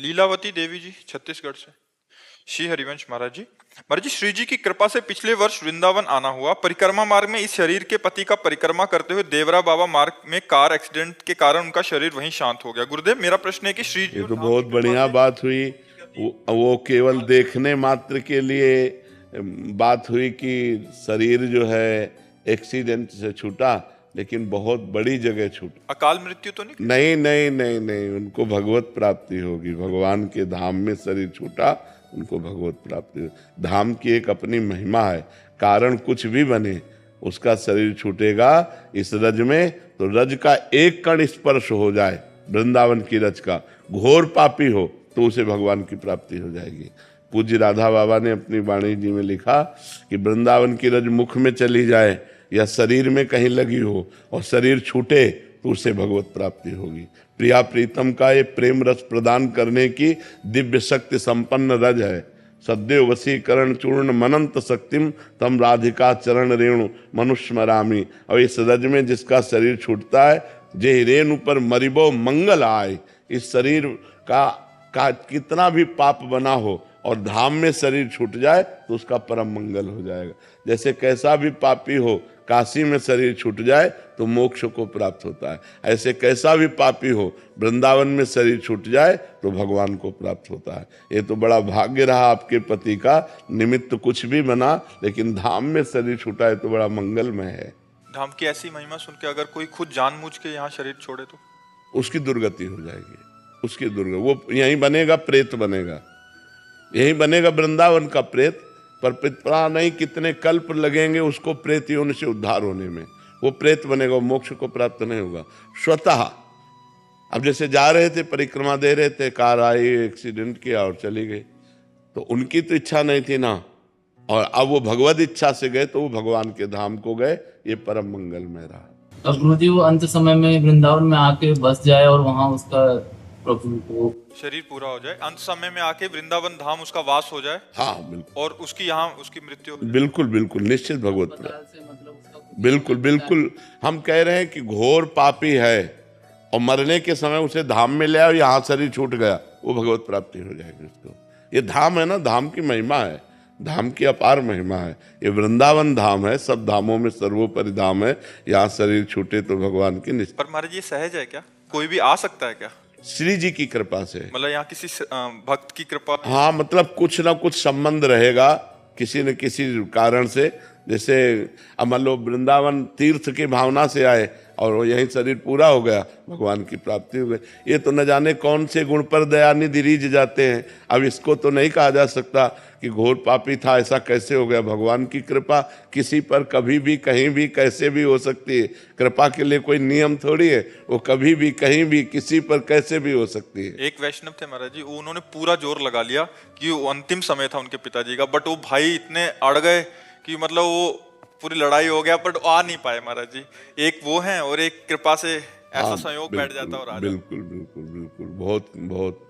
लीलावती देवी जी छत्तीसगढ़ से। श्री हरिवंश महाराज जी। महाराज जी, श्री जी की कृपा से पिछले वर्ष वृंदावन आना हुआ। परिक्रमा मार्ग में इस शरीर के पति का परिक्रमा करते हुए देवरा बाबा मार्ग में कार एक्सीडेंट के कारण उनका शरीर वहीं शांत हो गया। गुरुदेव, मेरा प्रश्न है कि श्री जी ये और तो धाम बहुत की कृपा बढ़िया से बात हुई। वो केवल देखने मात्र के लिए बात हुई कि शरीर जो है एक्सीडेंट से छूटा, लेकिन बहुत बड़ी जगह छूटा। अकाल मृत्यु तो नहीं? नहीं नहीं नहीं नहीं, उनको भगवत प्राप्ति होगी। भगवान के धाम में शरीर छूटा, उनको भगवत प्राप्ति होगी। धाम की एक अपनी महिमा है। कारण कुछ भी बने, उसका शरीर छूटेगा इस रज में, तो रज का एक कण स्पर्श हो जाए, वृंदावन की रज का, घोर पापी हो तो उसे भगवान की प्राप्ति हो जाएगी। पूज्य राधा बाबा ने अपनी वाणी जी में लिखा कि वृंदावन की रज मुख में चली जाए या शरीर में कहीं लगी हो और शरीर छूटे तो उससे भगवत प्राप्ति होगी। प्रिया प्रीतम का ये प्रेम रस प्रदान करने की दिव्य शक्ति संपन्न रज है। सद्यो वशीकरण चूर्ण मनंत शक्तिम तम राधिका चरण रेणु मनुष्मरामी। और इस रज में जिसका शरीर छूटता है, जे रेणु पर मरिबो मंगल आए। इस शरीर का कितना भी पाप बना हो और धाम में शरीर छूट जाए तो उसका परम मंगल हो जाएगा। जैसे कैसा भी पापी हो, काशी में शरीर छूट जाए तो मोक्ष को प्राप्त होता है, ऐसे कैसा भी पापी हो, वृंदावन में शरीर छूट जाए तो भगवान को प्राप्त होता है। ये तो बड़ा भाग्य रहा आपके पति का। निमित्त कुछ भी बना, लेकिन धाम में शरीर छूटा है तो बड़ा मंगलमय है। धाम की ऐसी महिमा सुन के अगर कोई खुद जानबूझ के यहाँ शरीर छोड़े तो उसकी दुर्गति हो जाएगी। उसकी दुर्गति, वो यहीं बनेगा, प्रेत बनेगा, यही बनेगा वृंदावन का प्रेत। पर पता नहीं कितने कल्प लगेंगे उसको प्रेत योनि से उद्धार होने में। वो प्रेत बनेगा, वो मोक्ष को प्राप्त नहीं होगा स्वतः। अब जैसे जा रहे थे, परिक्रमा दे रहे थे, कार आई, एक्सीडेंट किया और चली गई, तो उनकी तो इच्छा नहीं थी ना, और अब वो भगवत इच्छा से गए तो वो भगवान के धाम को गए। ये परम मंगलमय रहा। अब गुरुजी वो अंत समय में वृंदावन में आके बस जाए और वहाँ उसका प्रभु को शरीर पूरा हो जाए, अंत समय में आके वृंदावन धाम उसका वास हो जाए। हाँ बिल्कुल, और उसकी यहाँ उसकी मृत्यु हो जाए। बिल्कुल बिल्कुल निश्चित भगवत से मतलब उसका बिल्कुल बिल्कुल। हम कह रहे हैं कि घोर पापी है और मरने के समय उसे धाम में ले आओ, यहाँ शरीर छूट गया, वो भगवत प्राप्ति हो जाएगी उसको। ये धाम है ना, धाम की महिमा है, धाम की अपार महिमा है। ये वृंदावन धाम है, सब धामों में सर्वोपरि धाम है। यहाँ शरीर छूटे तो भगवान की निश्चित। पर महाराज, ये सहज है क्या? कोई भी आ सकता है क्या? श्री जी की कृपा से, मतलब यहाँ किसी भक्त की कृपा? हाँ, मतलब कुछ ना कुछ संबंध रहेगा किसी न किसी कारण से। जैसे अब मान लो वृंदावन तीर्थ की भावना से आए और वो यही शरीर पूरा हो गया, भगवान की प्राप्ति हो गई। ये तो न जाने कौन से गुण पर दयानिधि रीझ जाते हैं। अब इसको तो नहीं कहा जा सकता कि घोर पापी था, ऐसा कैसे हो गया। भगवान की कृपा किसी पर कभी भी कहीं भी कैसे भी हो सकती है। कृपा के लिए कोई नियम थोड़ी है, वो कभी भी कहीं भी किसी पर कैसे भी हो सकती है। एक वैष्णव थे महाराज जी, उन्होंने पूरा जोर लगा लिया कि वो अंतिम समय था उनके पिताजी का, बट वो भाई इतने अड़ गए कि मतलब वो पूरी लड़ाई हो गया, बट आ नहीं पाए महाराज जी। एक वो है और एक कृपा से ऐसा संयोग बैठ जाता और आ जाता। बिल्कुल बिल्कुल बिल्कुल, बहुत बहुत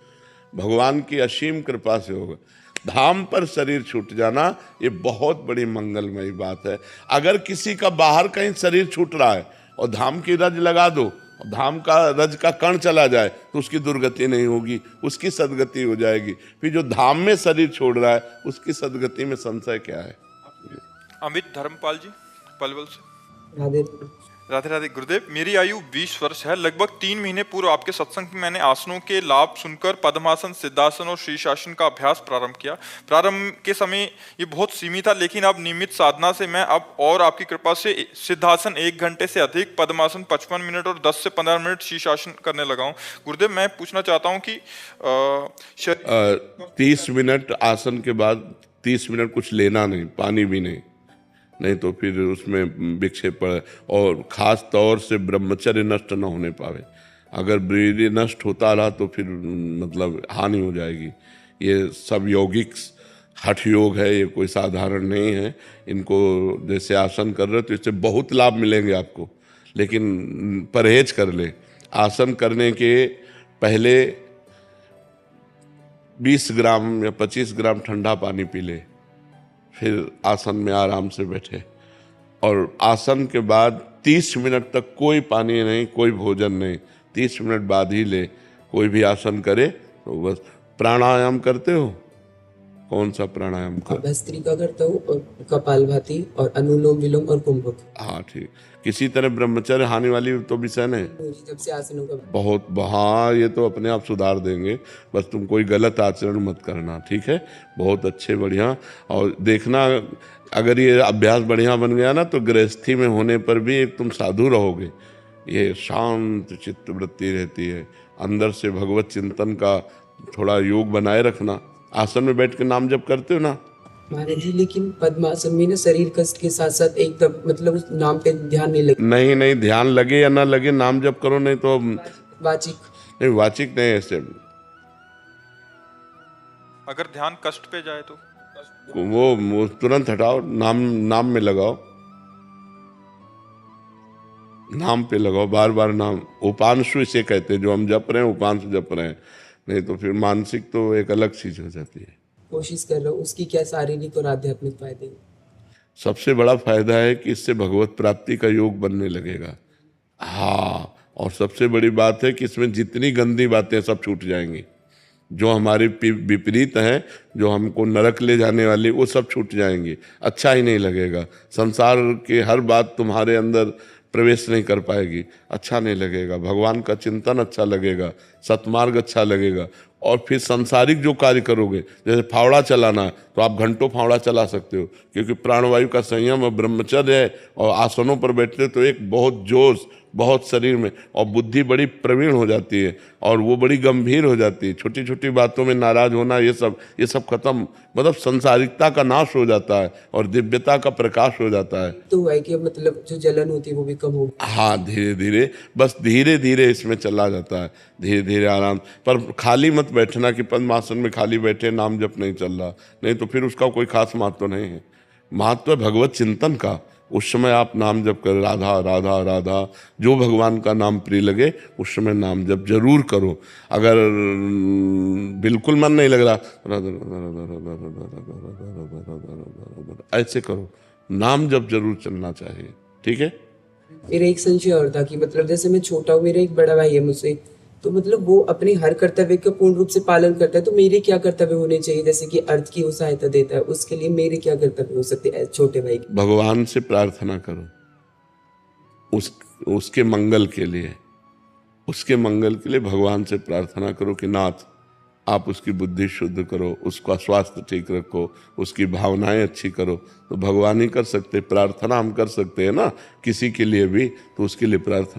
भगवान की असीम कृपा से होगा। धाम पर शरीर छूट जाना ये बहुत बड़ी मंगलमयी बात है। अगर किसी का बाहर कहीं शरीर छूट रहा है और धाम की रज लगा दो, धाम का रज का कण चला जाए तो उसकी दुर्गति नहीं होगी, उसकी सदगति हो जाएगी। फिर जो धाम में शरीर छोड़ रहा है उसकी सदगति में संशय क्या है। अमित धर्मपाल जी पलवल से। राधे राधे राधे। गुरुदेव, मेरी आयु 20 वर्ष है। लगभग 3 महीने पूर्व आपके सत्संग में मैंने आसनों के लाभ सुनकर पद्मासन, सिद्धासन और शीर्षासन का अभ्यास प्रारंभ किया। प्रारंभ के समय ये बहुत सीमित था, लेकिन अब नियमित साधना से मैं अब और आपकी कृपा से सिद्धासन 1 घंटे से अधिक, पद्मासन 55 मिनट और 10 से 15 मिनट शीर्षासन करने लगा हूँ। गुरुदेव, मैं पूछना चाहता हूँ कि 30 मिनट आसन के बाद 30 मिनट कुछ लेना नहीं, पानी भी नहीं तो फिर उसमें विक्षेप पड़े। और ख़ास तौर से ब्रह्मचर्य नष्ट न होने पावे। अगर ब्रीडी नष्ट होता रहा तो फिर मतलब हानि हो जाएगी। ये सब यौगिक हठ योग है, ये कोई साधारण नहीं है। इनको जैसे आसन कर रहे तो इससे बहुत लाभ मिलेंगे आपको, लेकिन परहेज कर ले। आसन करने के पहले 20 ग्राम या 25 ग्राम ठंडा पानी पी ले, फिर आसन में आराम से बैठे। और आसन के बाद 30 मिनट तक कोई पानी नहीं, कोई भोजन नहीं, 30 मिनट बाद ही ले। कोई भी आसन करे तो बस प्राणायाम करते हो? कौन सा प्राणायाम कर? भस्त्रिका करता हूँ और कपालभाति और अनुलोम विलोम और कुंभक। हाँ ठीक। किसी तरह ब्रह्मचर्य हानि वाली तो विषय नहीं? मुझे जब से आसनों का बहुत हाँ, ये तो अपने आप सुधार देंगे, बस तुम कोई गलत आचरण मत करना, ठीक है? बहुत अच्छे, बढ़िया। और देखना, अगर ये अभ्यास बढ़िया बन गया ना तो गृहस्थी में होने पर भी एक तुम साधु रहोगे। ये शांत चित्त वृत्ति रहती है, अंदर से भगवत चिंतन का थोड़ा योग बनाए रखना। आसन में बैठ के नाम जप करते हो ना? महाराज जी, लेकिन पद्मासन में ना शरीर कष्ट के साथ साथ एकदम मतलब उस नाम पे ध्यान नहीं लगे। नहीं नहीं, ध्यान लगे या ना लगे, नाम जप करो, नहीं तो वाचिक नहीं, वाचिक नहीं, ऐसे अगर ध्यान कष्ट पे जाए तो वो तुरंत हटाओ, नाम में लगाओ, नाम पे लगाओ, बार बार नाम। उपांशु इसे कहते हैं, जो हम जप रहे हैं उपांशु जप रहे हैं, नहीं तो फिर मानसिक तो एक अलग चीज हो जाती है। कोशिश कर रहा हूँ, उसकी क्या शारीरिक और आध्यात्मिक फायदे हैं? सबसे बड़ा फायदा है कि इससे भगवत प्राप्ति का योग बनने लगेगा। हाँ, और सबसे बड़ी बात है कि इसमें जितनी गंदी बातें सब छूट जाएंगी, जो हमारे विपरीत हैं, जो हमको नरक ले जाने वाली, वो सब छूट जाएंगी। अच्छा ही नहीं लगेगा, संसार की हर बात तुम्हारे अंदर प्रवेश नहीं कर पाएगी, अच्छा नहीं लगेगा, भगवान का चिंतन अच्छा लगेगा, सतमार्ग अच्छा लगेगा। और फिर सांसारिक जो कार्य करोगे, जैसे फावड़ा चलाना है तो आप घंटों फावड़ा चला सकते हो, क्योंकि प्राणवायु का संयम और ब्रह्मचर्य है, और आसनों पर बैठते तो एक बहुत जोश, बहुत शरीर में, और बुद्धि बड़ी प्रवीण हो जाती है, और वो बड़ी गंभीर हो जाती है। छोटी छोटी बातों में नाराज होना, ये सब खत्म, मतलब संसारिकता का नाश हो जाता है और दिव्यता का प्रकाश हो जाता है। तो है कि मतलब जो जलन होती है वो भी कम होगी। हाँ, धीरे धीरे, बस धीरे धीरे इसमें चला जाता है, धीरे धीरे आराम। पर खाली मत बैठना कि पद्मासन में खाली बैठे, नाम जप नहीं चल रहा, नहीं तो फिर उसका कोई खास महत्व नहीं है। महत्व है भगवत चिंतन का। उस समय आप नाम जप कर, राधा राधा राधा, जो भगवान का नाम प्रिय लगे उस समय नाम जप जरूर करो। अगर बिल्कुल मन नहीं लग रहा, ऐसे करो, नाम जप जरूर चलना चाहिए, ठीक है? मेरा एक संशय और था कि मतलब जैसे मैं छोटा हूँ, मेरा एक बड़ा भाई है मुझसे, तो मतलब वो अपने हर कर्तव्य का पूर्ण रूप से पालन करता है, तो मेरे क्या कर्तव्य होने चाहिए? जैसे कि अर्थ की वो सहायता देता है, उसके लिए मेरे क्या कर्तव्य हो सकते हैं छोटे भाई के? भगवान से प्रार्थना करो, उसके मंगल के लिए, उसके मंगल के लिए भगवान से प्रार्थना करो कि नाथ आप उसकी बुद्धि शुद्ध करो, उसका स्वास्थ्य ठीक रखो, उसकी भावनाएं अच्छी करो। तो भगवान ही कर सकते, प्रार्थना हम कर सकते हैं ना किसी के लिए भी, तो उसके लिए प्रार्थना